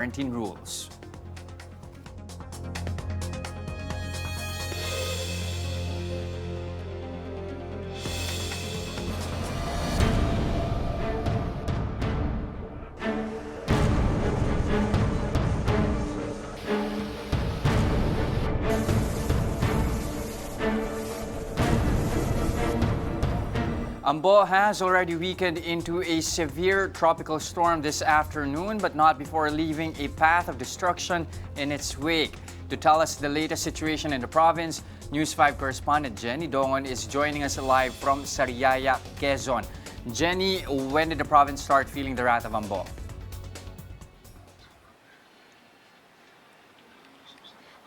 quarantine rules. Ambo has already weakened into a severe tropical storm this afternoon, but not before leaving a path of destruction in its wake. To tell us the latest situation in the province, News 5 correspondent Jenny Dongon is joining us live from Sariaya, Quezon. Jenny, when did the province start feeling the wrath of Ambo?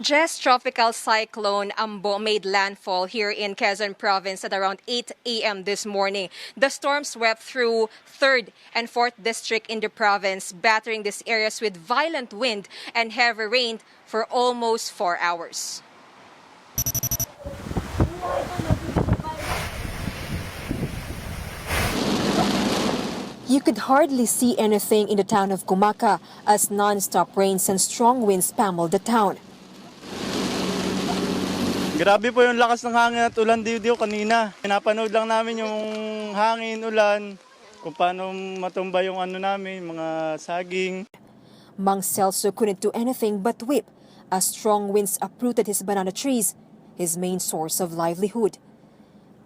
Just tropical cyclone Ambo made landfall here in Quezon province at around 8 a.m. this morning. The storm swept through 3rd and 4th district in the province, battering these areas with violent wind and heavy rain for almost 4 hours. You could hardly see anything in the town of Gumaca as non-stop rains and strong winds pummeled the town. Grabe po yung lakas ng hangin at ulan dito kanina. Pinapanood lang namin yung hangin, ulan, kung paano matumba yung mga saging. Mang Celso couldn't do anything but weep as strong winds uprooted his banana trees, his main source of livelihood.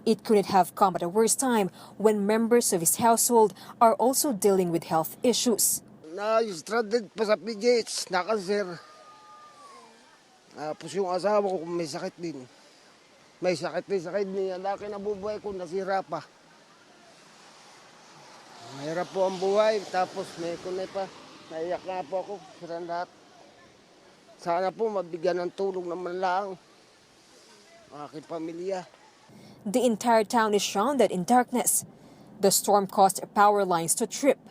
It couldn't have come at a worse time when members of his household are also dealing with health issues. Na-stranded pa sa PGH, na-cancer. Tapos yung asawa ko may sakit din. May sakit din sa kidney. Ang laki na bubuhay ko, nasira pa. Mahirap po ang buhay. Tapos may kunay pa. Naiyak nga po ako. Sira lahat. Sana po mabigyan ng tulong naman lang ang aking pamilya. The entire town is shrouded in darkness. The storm caused power lines to trip.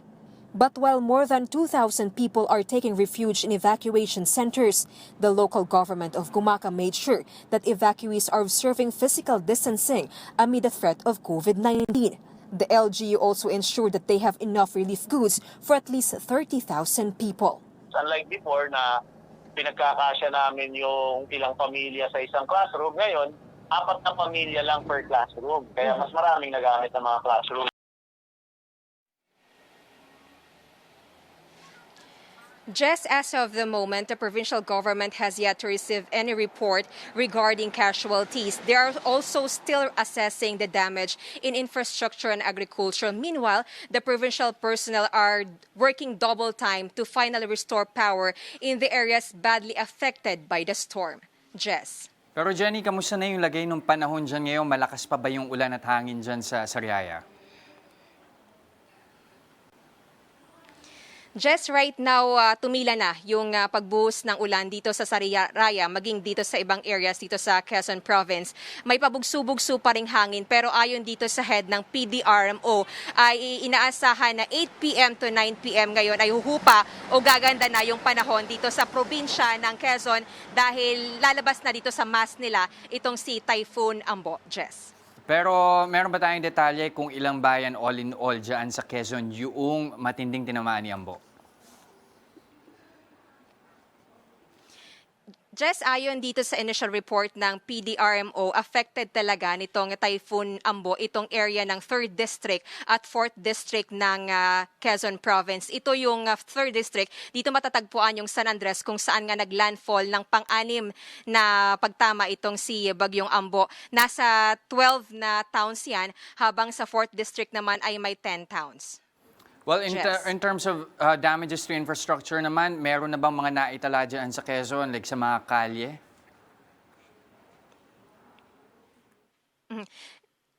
But while more than 2,000 people are taking refuge in evacuation centers, the local government of Gumaca made sure that evacuees are observing physical distancing amid the threat of COVID-19. The LGU also ensured that they have enough relief goods for at least 30,000 people. Unlike before na pinagkakasya namin yung ilang pamilya sa isang classroom, ngayon, 4 na pamilya lang per classroom. Kaya mas maraming nagamit ng mga classroom. Just as of the moment, the provincial government has yet to receive any report regarding casualties. They are also still assessing the damage in infrastructure and agriculture. Meanwhile, the provincial personnel are working double time to finally restore power in the areas badly affected by the storm. Jess. Pero Jenny, kamusta na yung lagay ng panahon dyan ngayon? Malakas pa ba yung ulan at hangin dyan sa Sariaya? Just right now, tumila na yung pagbuhos ng ulan dito sa Sariaya, maging dito sa ibang areas dito sa Quezon Province. May pabugso-bugso pa ring hangin pero ayon dito sa head ng PDRMO ay inaasahan na 8 p.m. to 9 p.m. ngayon ay huhupa o gaganda na yung panahon dito sa probinsya ng Quezon dahil lalabas na dito sa mass nila itong si Typhoon Ambo. Jess. Pero meron ba tayong detalye kung ilang bayan all in all dyan sa Quezon yung matinding tinamaan ni Ambo? Just ayon dito sa initial report ng PDRMO, affected talaga nitong Typhoon Ambo itong area ng 3rd District at 4th District ng Quezon Province. Ito yung 3rd District. Dito matatagpuan yung San Andres kung saan nga naglandfall ng pang-anim na pagtama itong si Bagyong Ambo. Nasa 12 na towns yan, habang sa 4th District naman ay may 10 towns. Well, in terms of damages to infrastructure naman, meron na bang mga naitala dyan sa Quezon, like sa mga kalye?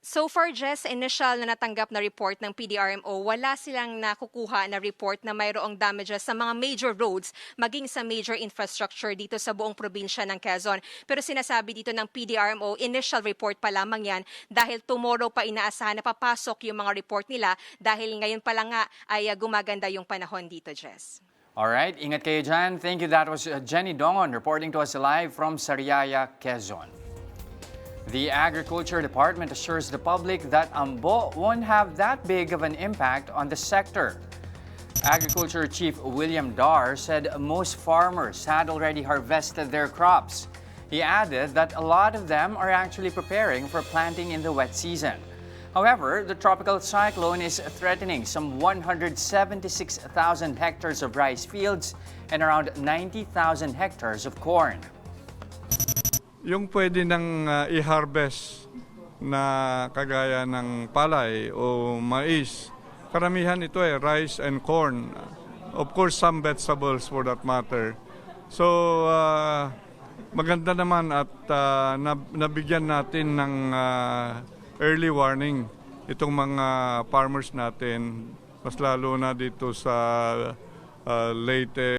So far, Jess, initial na natanggap na report ng PDRMO, wala silang nakukuha na report na mayroong damages sa mga major roads, maging sa major infrastructure dito sa buong probinsya ng Quezon. Pero sinasabi dito ng PDRMO, initial report pa lamang yan dahil tomorrow pa inaasahan na papasok yung mga report nila dahil ngayon pa lang nga ay gumaganda yung panahon dito, Jess. Alright, ingat kayo dyan. Thank you. That was Jenny Dongon reporting to us live from Sariaya, Quezon. The Agriculture Department assures the public that Ambo won't have that big of an impact on the sector. Agriculture Chief William Dar said most farmers had already harvested their crops. He added that a lot of them are actually preparing for planting in the wet season. However, the tropical cyclone is threatening some 176,000 hectares of rice fields and around 90,000 hectares of corn. Yung pwede nang i-harvest na kagaya ng palay o mais, karamihan ito rice and corn. Of course, some vegetables for that matter. So, maganda naman at nabigyan natin ng early warning itong mga farmers natin, mas lalo na dito sa Leyte.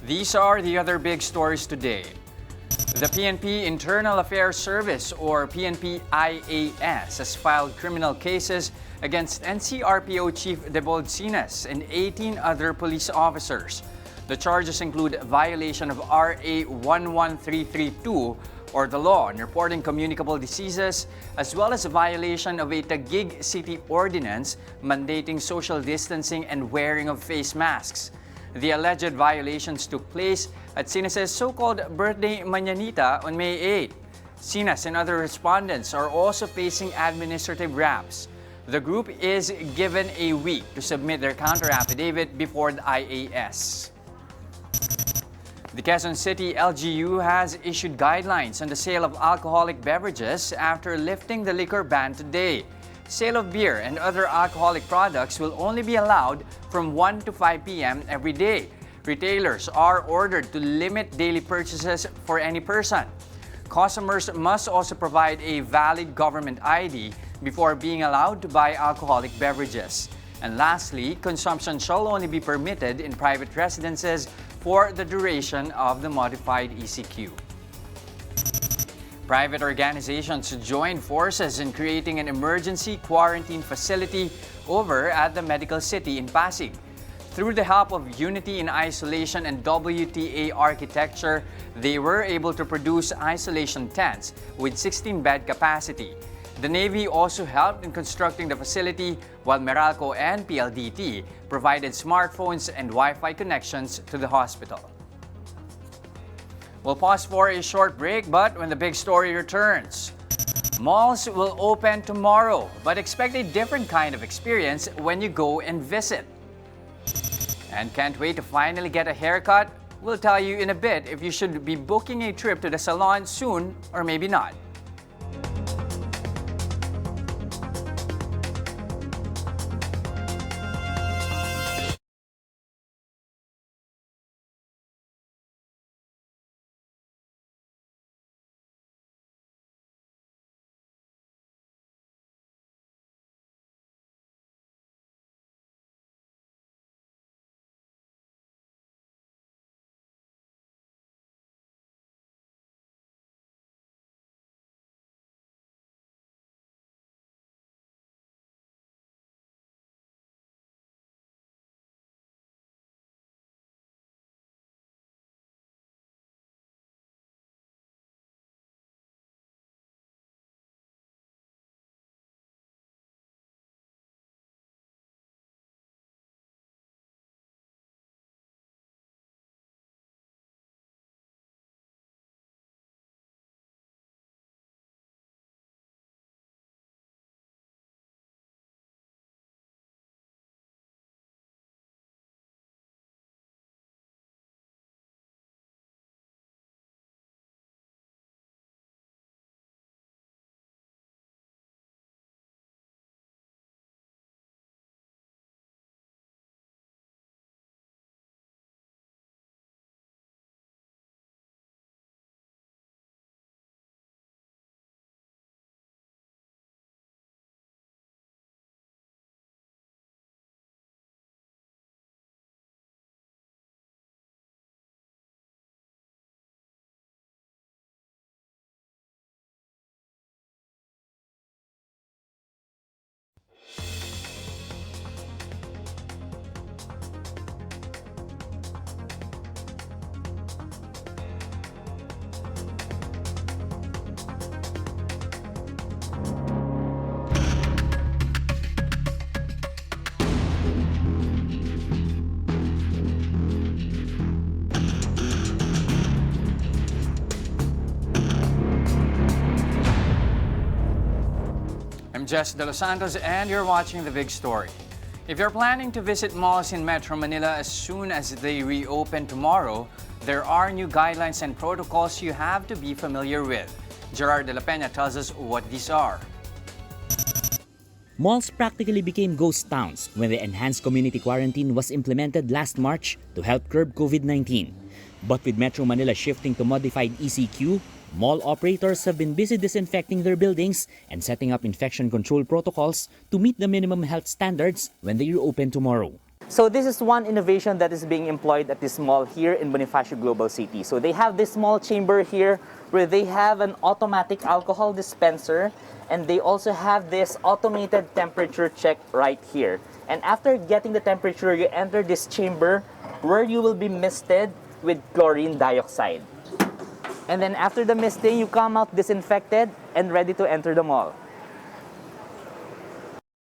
These are the other big stories today. The PNP Internal Affairs Service, or PNP-IAS, has filed criminal cases against NCRPO Chief Sinas and 18 other police officers. The charges include violation of RA 11332, or the law on reporting communicable diseases, as well as a violation of a Taguig City Ordinance mandating social distancing and wearing of face masks. The alleged violations took place at Sinas' so-called birthday mañanita on May 8. Sinas and other respondents are also facing administrative raps. The group is given a week to submit their counter-affidavit before the IAS. The Quezon City LGU has issued guidelines on the sale of alcoholic beverages after lifting the liquor ban today. Sale of beer and other alcoholic products will only be allowed from 1 to 5 p.m. every day. Retailers are ordered to limit daily purchases for any person. Customers must also provide a valid government ID before being allowed to buy alcoholic beverages. And lastly, consumption shall only be permitted in private residences for the duration of the modified ECQ. Private organizations joined forces in creating an emergency quarantine facility over at the Medical City in Pasig. Through the help of Unity in Isolation and WTA Architecture, they were able to produce isolation tents with 16-bed capacity. The Navy also helped in constructing the facility, while Meralco and PLDT provided smartphones and Wi-Fi connections to the hospital. We'll pause for a short break, but when the big story returns, malls will open tomorrow, but expect a different kind of experience when you go and visit. And can't wait to finally get a haircut? We'll tell you in a bit if you should be booking a trip to the salon soon or maybe not. Jess De Los Santos, and you're watching The Big Story. If you're planning to visit malls in Metro Manila as soon as they reopen tomorrow, there are new guidelines and protocols you have to be familiar with. Gerard De La Peña tells us what these are. Malls practically became ghost towns when the enhanced community quarantine was implemented last March to help curb COVID-19. But with Metro Manila shifting to modified ECQ, mall operators have been busy disinfecting their buildings and setting up infection control protocols to meet the minimum health standards when they reopen tomorrow. So this is one innovation that is being employed at this mall here in Bonifacio Global City. So they have this small chamber here where they have an automatic alcohol dispenser, and they also have this automated temperature check right here. And after getting the temperature, you enter this chamber where you will be misted with chlorine dioxide. And then after the misting, you come out disinfected and ready to enter the mall.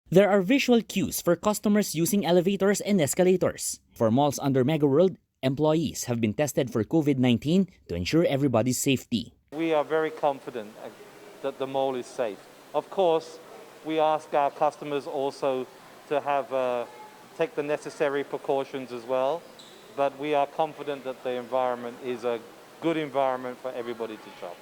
There are visual cues for customers using elevators and escalators. For malls under Mega World, employees have been tested for COVID-19 to ensure everybody's safety. We are very confident that the mall is safe. Of course, we ask our customers also to take the necessary precautions as well, but we are confident that the environment is a good environment for everybody to shop.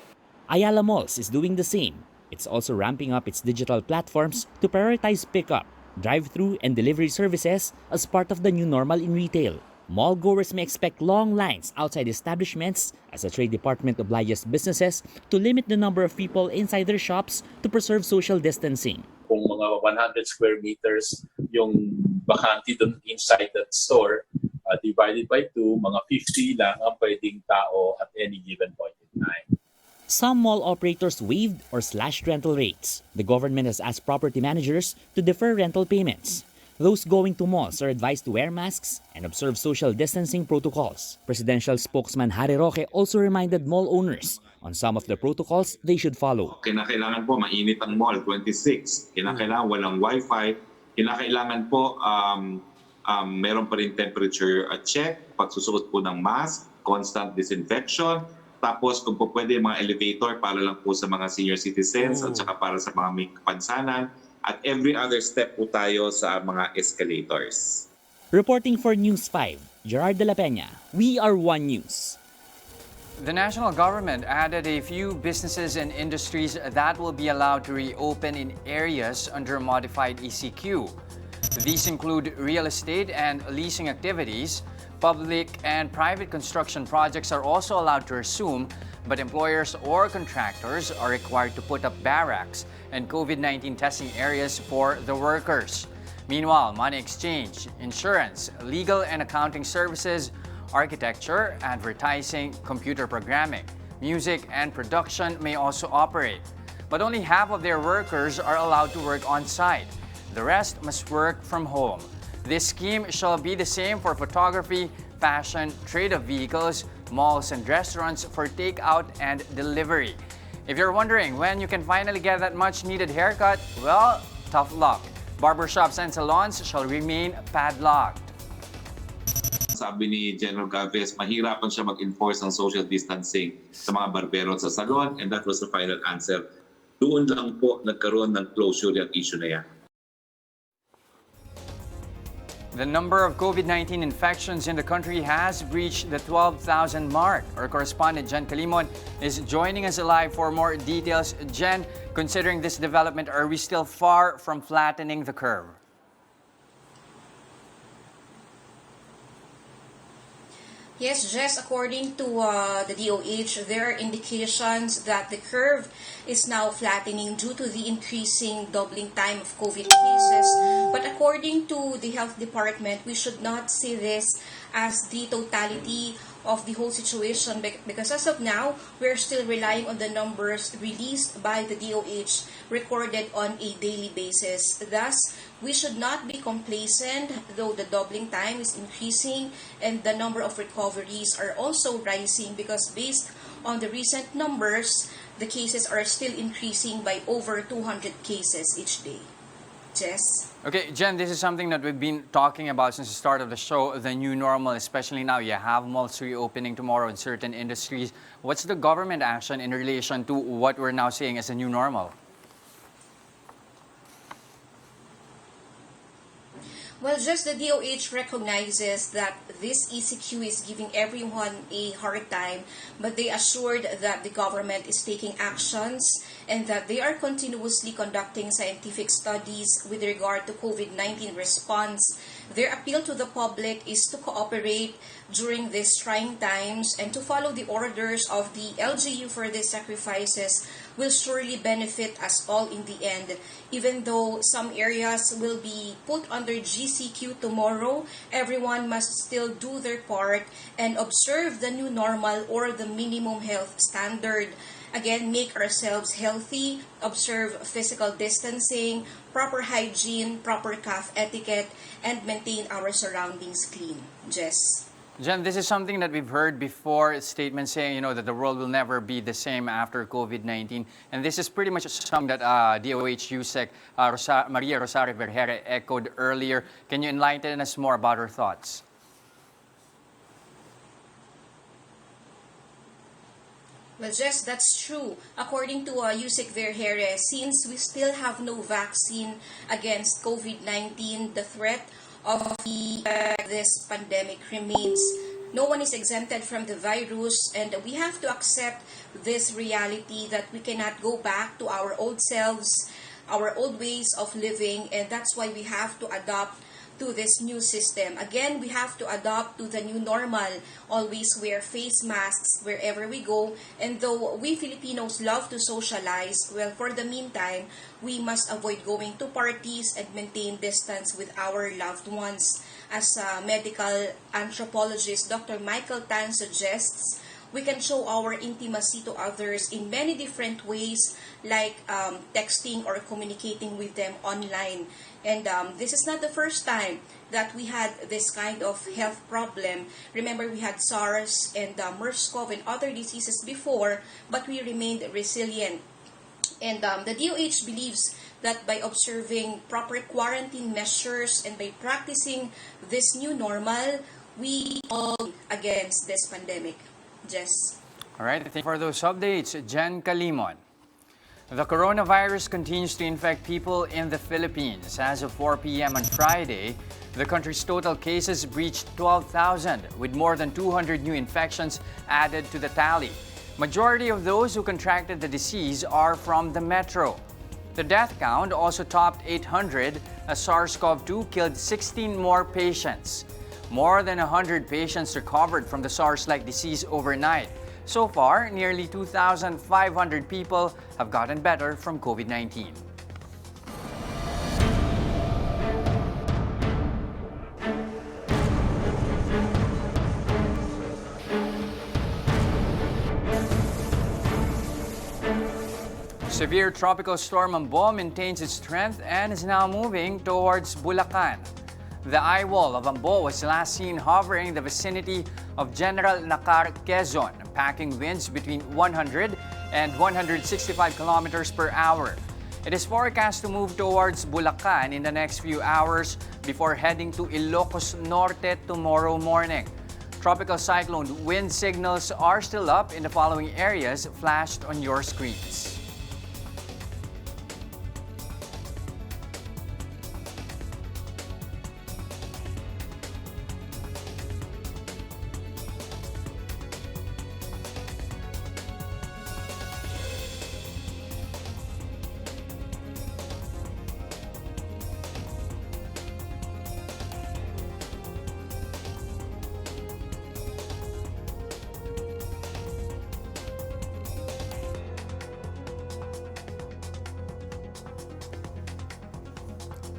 Ayala Malls is doing the same. It's also ramping up its digital platforms to prioritize pickup, drive-through, and delivery services as part of the new normal in retail. Mall goers may expect long lines outside establishments as the Trade Department obliges businesses to limit the number of people inside their shops to preserve social distancing. Kung mga 100 square meters yung bakante dun inside that store, divided by 2, mga 50 lang ang pwedeng tao at any given point in time. Some mall operators waived or slashed rental rates. The government has asked property managers to defer rental payments. Those going to malls are advised to wear masks and observe social distancing protocols. Presidential spokesman Harry Roque also reminded mall owners on some of the protocols they should follow. Kinakailangan po mainit ang mall, 26. Kinakailangan walang wifi. Kinakailangan po meron pa rin temperature check, pagsusuot po ng mask, constant disinfection. Tapos kung po pwede mga elevator para lang po sa mga senior citizens at saka para sa mga may kapansanan. At every other step po tayo sa mga escalators. Reporting for News 5, Gerard De La Peña. We are One News. The national government added a few businesses and industries that will be allowed to reopen in areas under modified ECQ. These include real estate and leasing activities. Public and private construction projects are also allowed to resume, but employers or contractors are required to put up barracks and COVID-19 testing areas for the workers. Meanwhile, money exchange, insurance, legal and accounting services, architecture, advertising, computer programming, music, and production may also operate. But only half of their workers are allowed to work on-site. The rest must work from home. This scheme shall be the same for photography, fashion, trade of vehicles, malls and restaurants for takeout and delivery. If you're wondering when you can finally get that much-needed haircut, well, tough luck. Barbershops and salons shall remain padlocked. Sabi ni General Galvez, mahirapan siya mag-enforce ng social distancing sa mga barbero sa salon, and that was the final answer. Doon lang po nagkaroon ng closure yung issue na yan. The number of COVID-19 infections in the country has breached the 12,000 mark. Our correspondent Jen Calimon is joining us live for more details. Jen, considering this development, are we still far from flattening the curve? Yes, Jess, according to the DOH, there are indications that the curve is now flattening due to the increasing doubling time of COVID cases. But according to the Health Department, we should not see this as the totality of the whole situation because as of now, we're still relying on the numbers released by the DOH recorded on a daily basis. Thus, we should not be complacent though the doubling time is increasing and the number of recoveries are also rising because based on the recent numbers, the cases are still increasing by over 200 cases each day. Jess? Okay, Jen, this is something that we've been talking about since the start of the show, the new normal, especially now you have malls reopening tomorrow in certain industries. What's the government action in relation to what we're now seeing as a new normal? Well, just the DOH recognizes that this ECQ is giving everyone a hard time, but they assured that the government is taking actions and that they are continuously conducting scientific studies with regard to COVID-19 response. Their appeal to the public is to cooperate during these trying times and to follow the orders of the LGU for these sacrifices will surely benefit us all in the end. Even though some areas will be put under GCQ tomorrow, everyone must still do their part and observe the new normal or the minimum health standard. Again, make ourselves healthy, observe physical distancing, proper hygiene, proper cough etiquette, and maintain our surroundings clean. Jess? Jen, this is something that we've heard before, statements saying, that the world will never be the same after COVID-19. And this is pretty much something that DOH USEC Maria Rosario Vergere echoed earlier. Can you enlighten us more about her thoughts? Well, Jess, that's true. According to USEC Vergere, since we still have no vaccine against COVID-19, the threat of this pandemic remains. No one is exempted from the virus, and we have to accept this reality that we cannot go back to our old selves, our old ways of living, and that's why we have to adopt to this new system. Again, we have to adopt to the new normal. Always wear face masks wherever we go. And though we Filipinos love to socialize, well, for the meantime, we must avoid going to parties and maintain distance with our loved ones. As medical anthropologist Dr. Michael Tan suggests, we can show our intimacy to others in many different ways, like texting or communicating with them online. And this is not the first time that we had this kind of health problem. Remember, we had SARS and MERS-CoV and other diseases before, but we remained resilient. And the DOH believes that by observing proper quarantine measures and by practicing this new normal, we all against this pandemic. Jess. All right, thank you for those updates, Jen Kalimon. The coronavirus continues to infect people in the Philippines. As of 4 p.m. on Friday, the country's total cases breached 12,000, with more than 200 new infections added to the tally. Majority of those who contracted the disease are from the metro. The death count also topped 800 as SARS-CoV-2 killed 16 more patients. More than 100 patients recovered from the SARS-like disease overnight. So far, nearly 2,500 people have gotten better from COVID-19. Severe tropical storm Ambo maintains its strength and is now moving towards Bulacan. The eye wall of Ambo was last seen hovering in the vicinity of General Nakar, Quezon, packing winds between 100 and 165 kilometers per hour. It is forecast to move towards Bulacan in the next few hours before heading to Ilocos Norte tomorrow morning. Tropical cyclone wind signals are still up in the following areas flashed on your screens.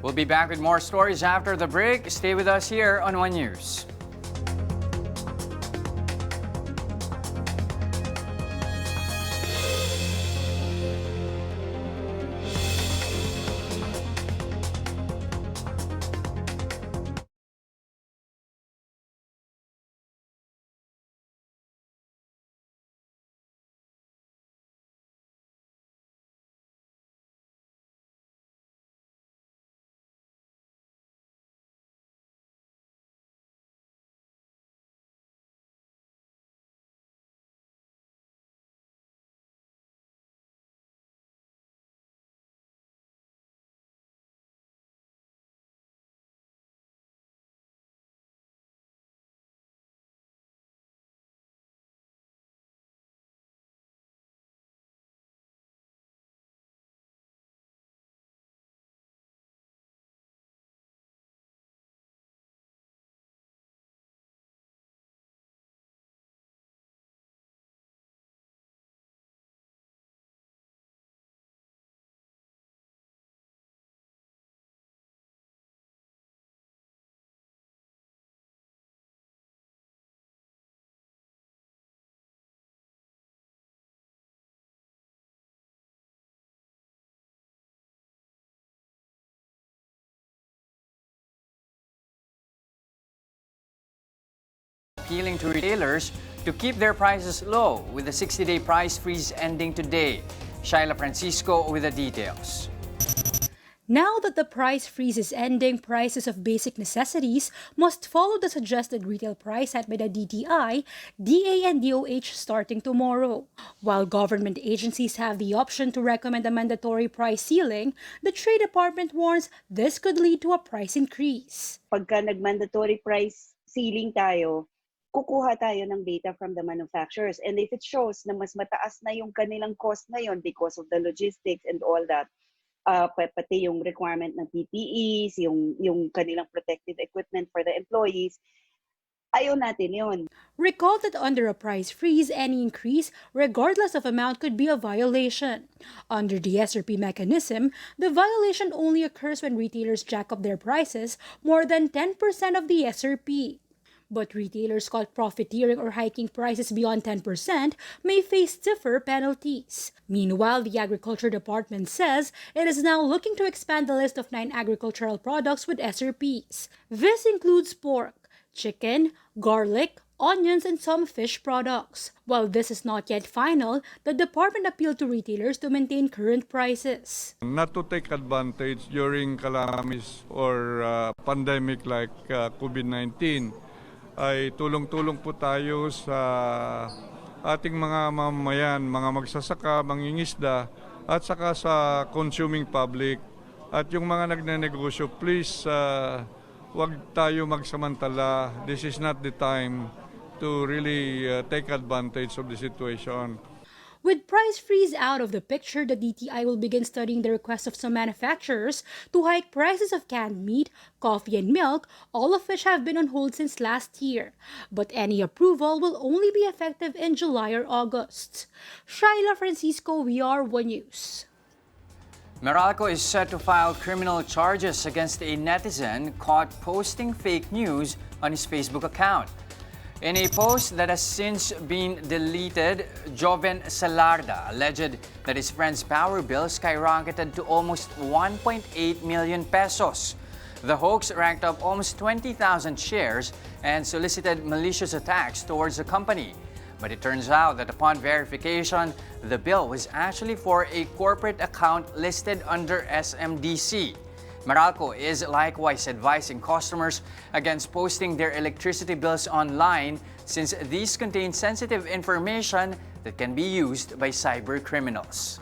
We'll be back with more stories after the break. Stay with us here on One News. appealing to retailers to keep their prices low, with the 60-day price freeze ending today. Shaila Francisco with the details. Now that the price freeze is ending, prices of basic necessities must follow the suggested retail price set by the DTI, DA, and DOH starting tomorrow. While government agencies have the option to recommend a mandatory price ceiling, the Trade Department warns this could lead to a price increase. Pagka nag-mandatory price ceiling tayo, kukuha tayo ng data from the manufacturers. And if it shows na mas mataas na yung kanilang cost ngayon because of the logistics and all that, pati yung requirement ng PPEs, yung kanilang protective equipment for the employees, ayaw natin yun. Recall that under a price freeze, any increase, regardless of amount, could be a violation. Under the SRP mechanism, the violation only occurs when retailers jack up their prices more than 10% of the SRP. But retailers caught profiteering or hiking prices beyond 10% may face stiffer penalties. Meanwhile, the Agriculture Department says it is now looking to expand the list of 9 agricultural products with SRPs. This includes pork, chicken, garlic, onions, and some fish products. While this is not yet final, the department appealed to retailers to maintain current prices. Not to take advantage during calamities or pandemic like COVID-19, ay tulong-tulong po tayo sa ating mga mamamayan, mga magsasaka, mangingisda, at saka sa consuming public. At yung mga nagnenegosyo, please wag tayo magsamantala. This is not the time to really take advantage of the situation. With price freeze out of the picture, the DTI will begin studying the request of some manufacturers to hike prices of canned meat, coffee, and milk, all of which have been on hold since last year. But any approval will only be effective in July or August. Shaila Francisco, VR1 News. Meralco is set to file criminal charges against a netizen caught posting fake news on his Facebook account. In a post that has since been deleted, Joven Salarda alleged that his friend's power bill skyrocketed to almost 1.8 million pesos. The hoax racked up almost 20,000 shares and solicited malicious attacks towards the company. But it turns out that upon verification, the bill was actually for a corporate account listed under SMDC. Meralco is likewise advising customers against posting their electricity bills online since these contain sensitive information that can be used by cyber criminals.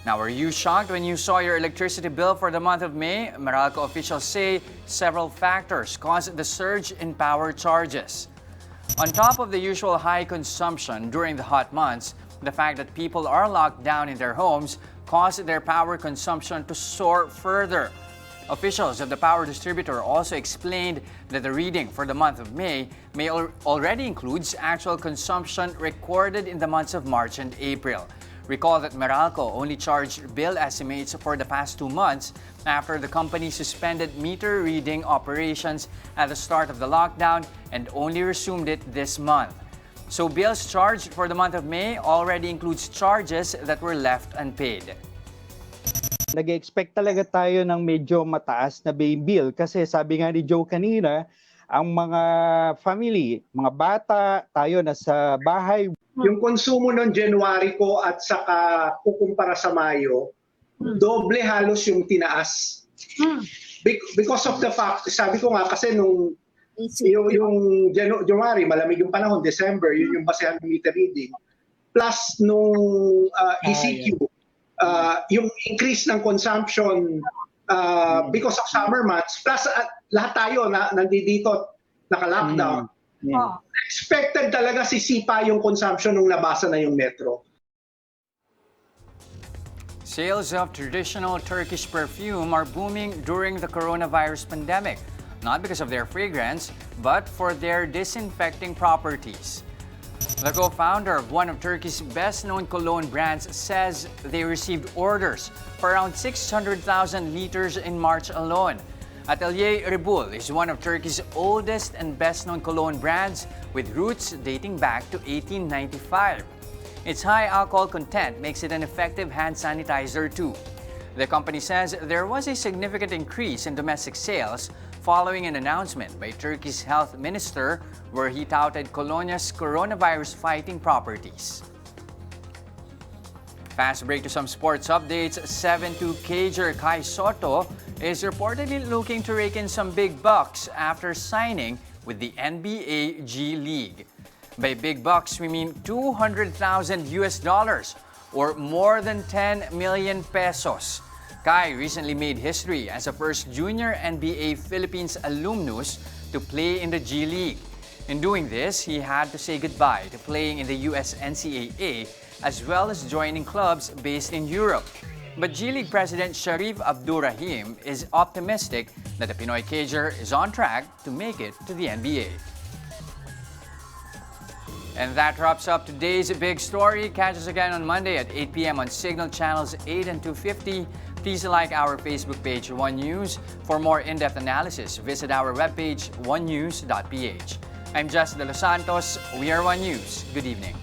Now, were you shocked when you saw your electricity bill for the month of May? Meralco officials say several factors caused the surge in power charges. On top of the usual high consumption during the hot months, the fact that people are locked down in their homes caused their power consumption to soar further. Officials of the power distributor also explained that the reading for the month of May already includes actual consumption recorded in the months of March and April. Recall that Meralco only charged bill estimates for the past 2 months after the company suspended meter reading operations at the start of the lockdown and only resumed it this month. So bills charged for the month of May already includes charges that were left unpaid. Nag-expect talaga tayo ng medyo mataas na bill kasi sabi nga ni Joe kanina, ang mga family, mga bata, tayo nasa bahay. Yung konsumo ng January ko at saka kukumpara sa Mayo, doble halos yung tinaas. Because of the fact, sabi ko nga kasi nung yung January, malamig yung panahon, December, yun yung basehan ng meter reading. Plus nung ECQ, yung increase ng consumption because of summer months, plus lahat tayo nandito, naka-lockdown. Expected talaga sisipa yung consumption nung nabasa na yung metro. Sales of traditional Turkish perfume are booming during the coronavirus pandemic. Not because of their fragrance, but for their disinfecting properties. The co-founder of one of Turkey's best-known cologne brands says they received orders for around 600,000 liters in March alone. Atelier Rebul is one of Turkey's oldest and best-known cologne brands with roots dating back to 1895. Its high alcohol content makes it an effective hand sanitizer too. The company says there was a significant increase in domestic sales following an announcement by Turkey's health minister where he touted Colonia's coronavirus fighting properties. Fast break to some sports updates. 7'2" cager Kai Soto is reportedly looking to rake in some big bucks after signing with the NBA G League. By big bucks, we mean $200,000 or more than 10 million pesos. Kai recently made history as the first junior NBA Philippines alumnus to play in the G League. In doing this, he had to say goodbye to playing in the US NCAA as well as joining clubs based in Europe. But G League President Sharif Abdurrahim is optimistic that the Pinoy cager is on track to make it to the NBA. And that wraps up today's big story. Catch us again on Monday at 8 p.m. on Signal Channels 8 and 250. Please like our Facebook page, One News. For more in-depth analysis, visit our webpage, onenews.ph. I'm Jess De Los Santos. We are One News. Good evening.